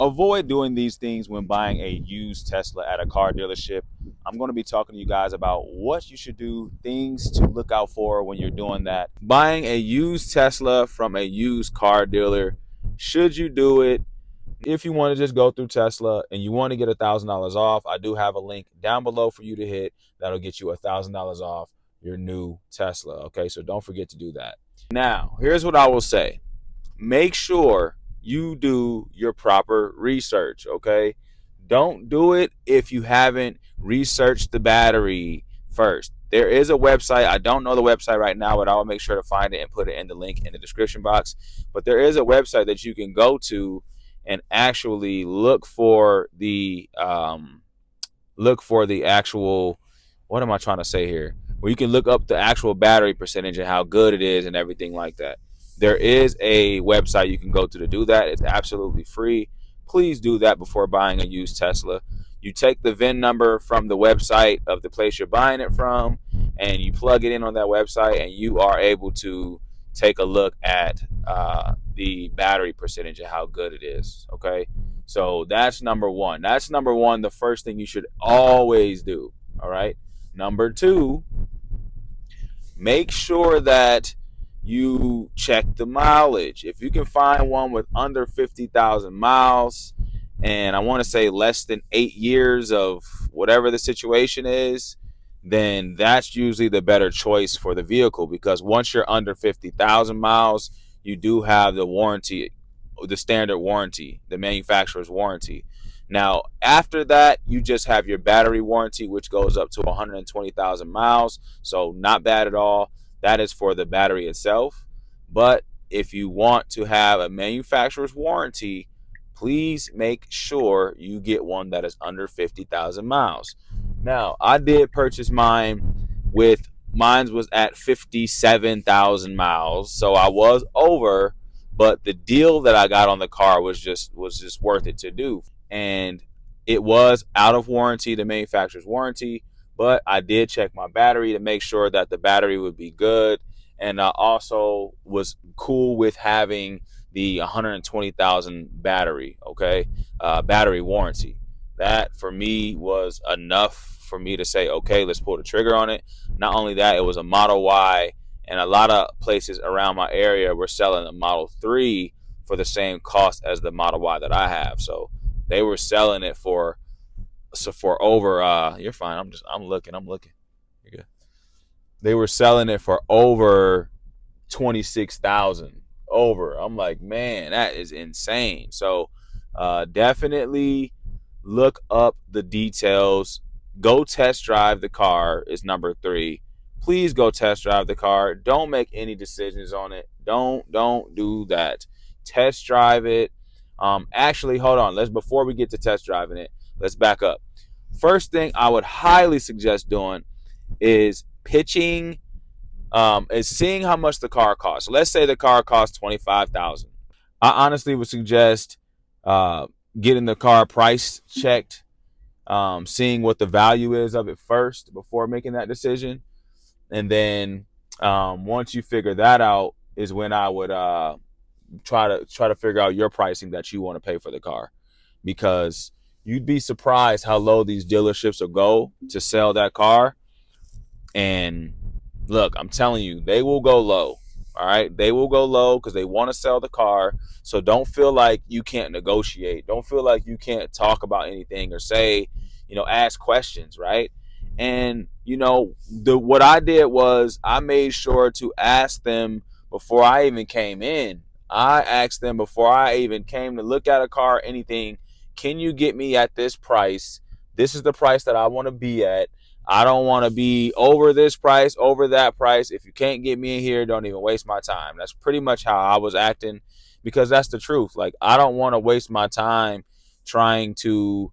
Avoid doing these things when buying a used Tesla at a car dealership. I'm going to be talking to you guys about what you should do, things to look out for when you're doing that. Buying a used Tesla from a used car dealer, should you do it? If you want to just go through Tesla and you want to get $1,000 off, I do have a link down below for you to hit that'll get you $1,000 off your new Tesla. Okay, so don't forget to do that. Now, here's what I will say. Make sure you do your proper research, okay? Don't do it if you haven't researched the battery first. There is a website. I don't know the website right now, but I will make sure to find it and put it in the link in the description box. But there is a website that you can go to and actually look for the actual, what am I trying to say here? Where you can look up the actual battery percentage and how good it is and everything like that. There is a website you can go to do that. It's absolutely free. Please do that before buying a used Tesla. You take the VIN number from the website of the place you're buying it from, and you plug it in on that website, and you are able to take a look at the battery percentage and how good it is. Okay, so that's number one. That's number one, the first thing you should always do. All right. Number two, make sure that you check the mileage. If you can find one with under 50,000 miles, and I want to say less than 8 years of whatever the situation is, then that's usually the better choice for the vehicle, because once you're under 50,000 miles, you do have the warranty, the standard warranty, the manufacturer's warranty. Now, after that, you just have your battery warranty, which goes up to 120,000 miles. So not bad at all. That is for the battery itself. But if you want to have a manufacturer's warranty, please make sure you get one that is under 50,000 miles. Now, I did purchase mine mine was at 57,000 miles. So I was over, but the deal that I got on the car was just worth it to do. And it was out of warranty, the manufacturer's warranty, but I did check my battery to make sure that the battery would be good. And I also was cool with having the 120,000 battery, okay, battery warranty. That for me was enough for me to say, okay, let's pull the trigger on it. Not only that, it was a Model Y, and a lot of places around my area were selling a Model 3 for the same cost as the Model Y that I have. So they were selling it for over you're fine. I'm looking. You're good. They were selling it for over 26,000 over. I'm like, man, that is insane. So definitely look up the details. Go test drive the car is number 3. Please go test drive the car. Don't make any decisions on it. Don't do that. Test drive it. Actually, hold on. Before we get to test driving it, let's back up. First thing I would highly suggest doing is pitching, is seeing how much the car costs. So let's say the car costs $25,000. I honestly would suggest getting the car price checked, seeing what the value is of it first before making that decision. And then once you figure that out is when I would try to figure out your pricing that you want to pay for the car, because you'd be surprised how low these dealerships will go to sell that car. And look, I'm telling you, they will go low. All right, they will go low because they want to sell the car. So don't feel like you can't negotiate. Don't feel like you can't talk about anything or say, ask questions, right? And what I did was I made sure to ask them before I even came in. I asked them before I even came to look at a car or anything, can you get me at this price? This is the price that I want to be at. I don't want to be over this price, over that price. If you can't get me in here, don't even waste my time. That's pretty much how I was acting, because that's the truth. Like, I don't want to waste my time trying to,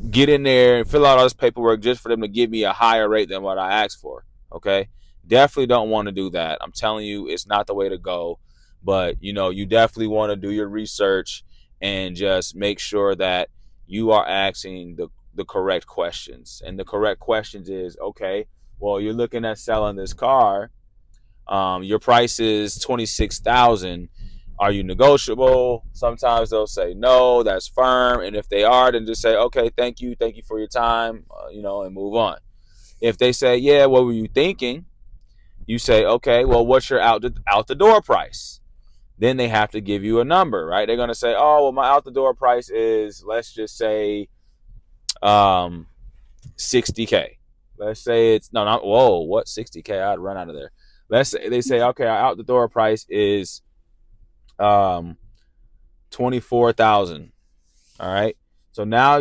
get in there and fill out all this paperwork just for them to give me a higher rate than what I asked for. Okay. Definitely don't want to do that. I'm telling you, it's not the way to go. But, you definitely want to do your research and just make sure that you are asking the correct questions. And the correct questions is, okay, well, you're looking at selling this car. Your price is $26,000. Are you negotiable? Sometimes they'll say no, that's firm. And if they are, then just say, okay, thank you for your time, and move on. If they say, yeah, what were you thinking? You say, okay, well, what's your out the door price? Then they have to give you a number, right? They're going to say, oh, well, my out the door price is, let's just say, 60K. Let's say it's no, not whoa, what 60K? I'd run out of there. Let's say they say, okay, our out the door price is 24,000. All right. So now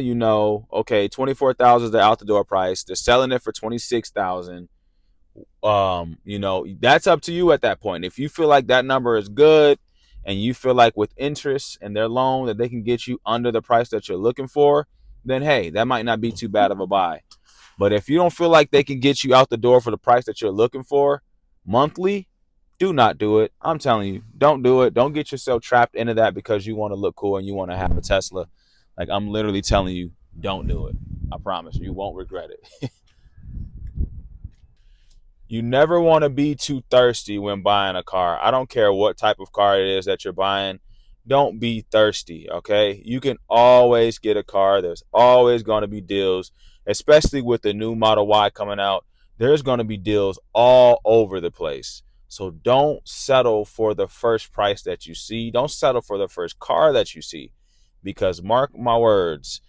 okay, 24,000 is the out the door price. They're selling it for 26,000. That's up to you at that point. If you feel like that number is good and you feel like with interest and their loan that they can get you under the price that you're looking for, then hey, that might not be too bad of a buy. But if you don't feel like they can get you out the door for the price that you're looking for monthly, do not do it. I'm telling you, don't do it. Don't get yourself trapped into that because you want to look cool and you want to have a Tesla. Like, I'm literally telling you, don't do it. I promise you won't regret it. You never want to be too thirsty when buying a car. I don't care what type of car it is that you're buying. Don't be thirsty, okay? You can always get a car. There's always going to be deals, especially with the new Model Y coming out. There's going to be deals all over the place. So don't settle for the first price that you see. Don't settle for the first car that you see, because mark my words,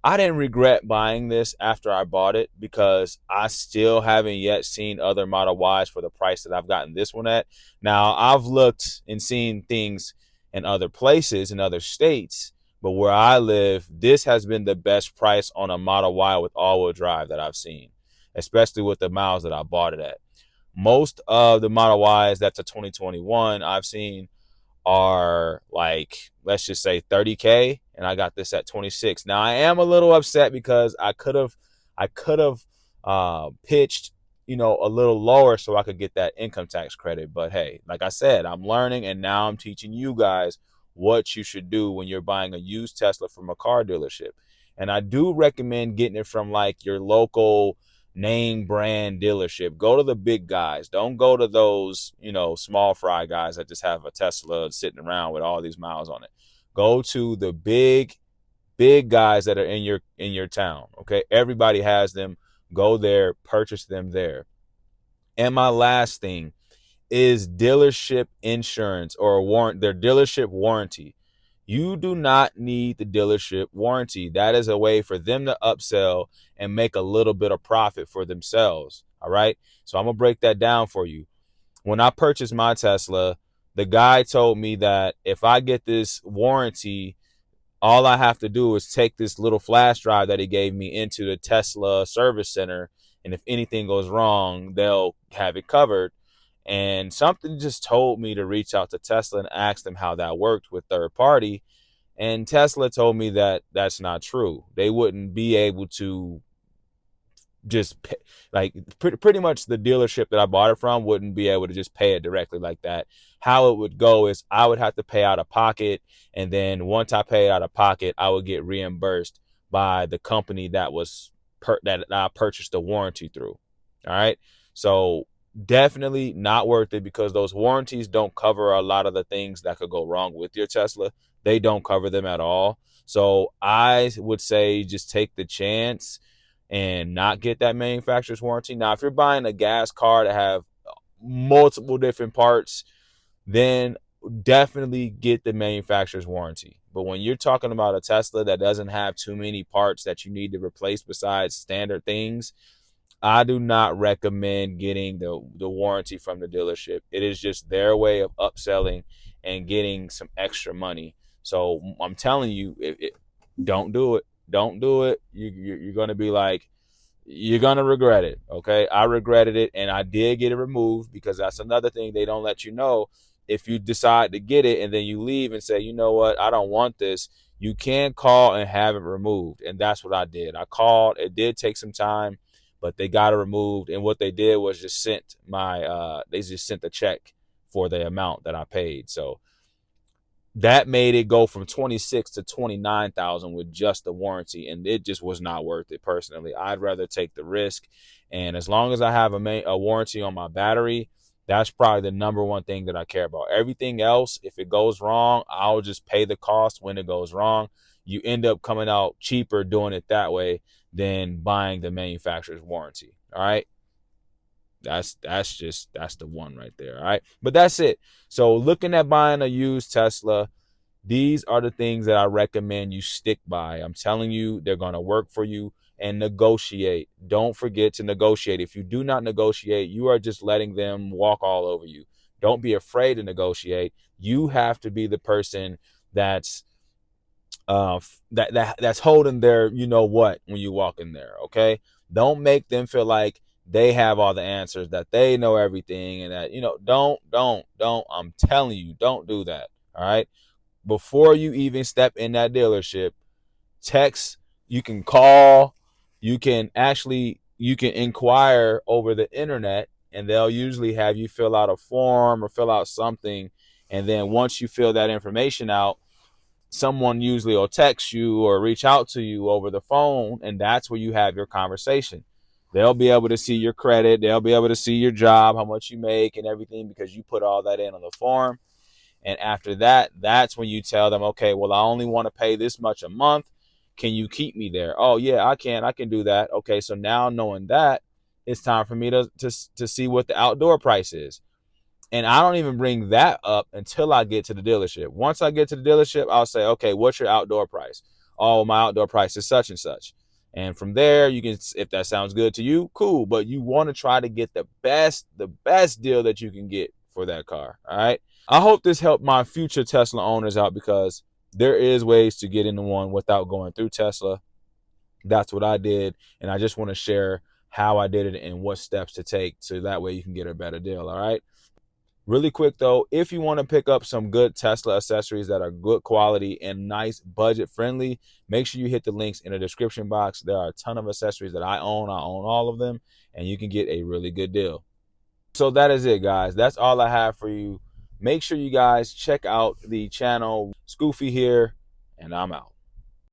I didn't regret buying this after I bought it because I still haven't yet seen other Model Ys for the price that I've gotten this one at. Now, I've looked and seen things in other places, in other states, but where I live, this has been the best price on a Model Y with all-wheel drive that I've seen, especially with the miles that I bought it at. Most of the Model Ys that's a 2021 I've seen are like, let's just say 30K, and I got this at 26. Now I am a little upset because I could have pitched a little lower so I could get that income tax credit. But hey, like I said, I'm learning, and now I'm teaching you guys what you should do when you're buying a used Tesla from a car dealership. And I do recommend getting it from like your local name brand dealership. Go to the big guys. Don't go to those, small fry guys that just have a Tesla sitting around with all these miles on it. Go to the big guys that are in your town. Okay. Everybody has them. Go there, purchase them there. And my last thing is dealership insurance or their dealership warranty. You do not need the dealership warranty. That is a way for them to upsell and make a little bit of profit for themselves. All right. So I'm going to break that down for you. When I purchased my Tesla, the guy told me that if I get this warranty, all I have to do is take this little flash drive that he gave me into the Tesla service center. And if anything goes wrong, they'll have it covered. And something just told me to reach out to Tesla and ask them how that worked with third party. And Tesla told me that that's not true. They wouldn't be able to just pay, like pretty much the dealership that I bought it from wouldn't be able to just pay it directly like that. How it would go is I would have to pay out of pocket. And then once I paid out of pocket, I would get reimbursed by the company that I purchased the warranty through. All right. So definitely not worth it because those warranties don't cover a lot of the things that could go wrong with your Tesla. They don't cover them at all. So I would say just take the chance and not get that manufacturer's warranty. Now, if you're buying a gas car that have multiple different parts, then definitely get the manufacturer's warranty. But when you're talking about a Tesla that doesn't have too many parts that you need to replace besides standard things, I do not recommend getting the warranty from the dealership. It is just their way of upselling and getting some extra money. So I'm telling you, don't do it. Don't do it. You're going to be like, you're going to regret it. Okay. I regretted it and I did get it removed because that's another thing they don't let you know. If you decide to get it and then you leave and say, you know what, I don't want this, you can call and have it removed. And that's what I did. I called. It did take some time, but they got it removed. And what they did was just sent they just sent the check for the amount that I paid. So that made it go from 26 to 29,000 with just the warranty, and it just was not worth it personally. I'd rather take the risk, and as long as I have a warranty on my battery, That's probably the number one thing that I care about. Everything else, if it goes wrong, I'll just pay the cost when it goes wrong. You end up coming out cheaper doing it that way than buying the manufacturer's warranty. All right. That's the one right there. All right. But that's it. So looking at buying a used Tesla, these are the things that I recommend you stick by. I'm telling you, they're going to work for you. And negotiate. Don't forget to negotiate. If you do not negotiate, you are just letting them walk all over you. Don't be afraid to negotiate. You have to be the person that's that's holding their you know what when you walk in there. Okay, don't make them feel like they have all the answers, that they know everything, and that don't. I'm telling you, don't do that. All right, before you even step in that dealership, text, you can call, you can inquire over the internet, and they'll usually have you fill out a form or fill out something. And then once you fill that information out, someone usually will text you or reach out to you over the phone, and that's where you have your conversation. They'll be able to see your credit, they'll be able to see your job, how much you make and everything, because you put all that in on the form. And after that, that's when you tell them, okay, well, I only want to pay this much a month. Can you keep me there? Oh, yeah, I can do that. Okay, so now knowing that, it's time for me to see what the outdoor price is. And I don't even bring that up until I get to the dealership. Once I get to the dealership, I'll say, okay, what's your outdoor price? Oh, my outdoor price is such and such. And from there, you can, if that sounds good to you, cool. But you want to try to get the best deal that you can get for that car. All right. I hope this helped my future Tesla owners out, because there is ways to get into one without going through Tesla. That's what I did. And I just want to share how I did it and what steps to take, so that way you can get a better deal. All right. Really quick though, if you want to pick up some good Tesla accessories that are good quality and nice, budget friendly, make sure you hit the links in the description box. There are a ton of accessories that I own. I own all of them, and you can get a really good deal. So that is it, guys. That's all I have for you. Make sure you guys check out the channel. Scoofy here, and I'm out.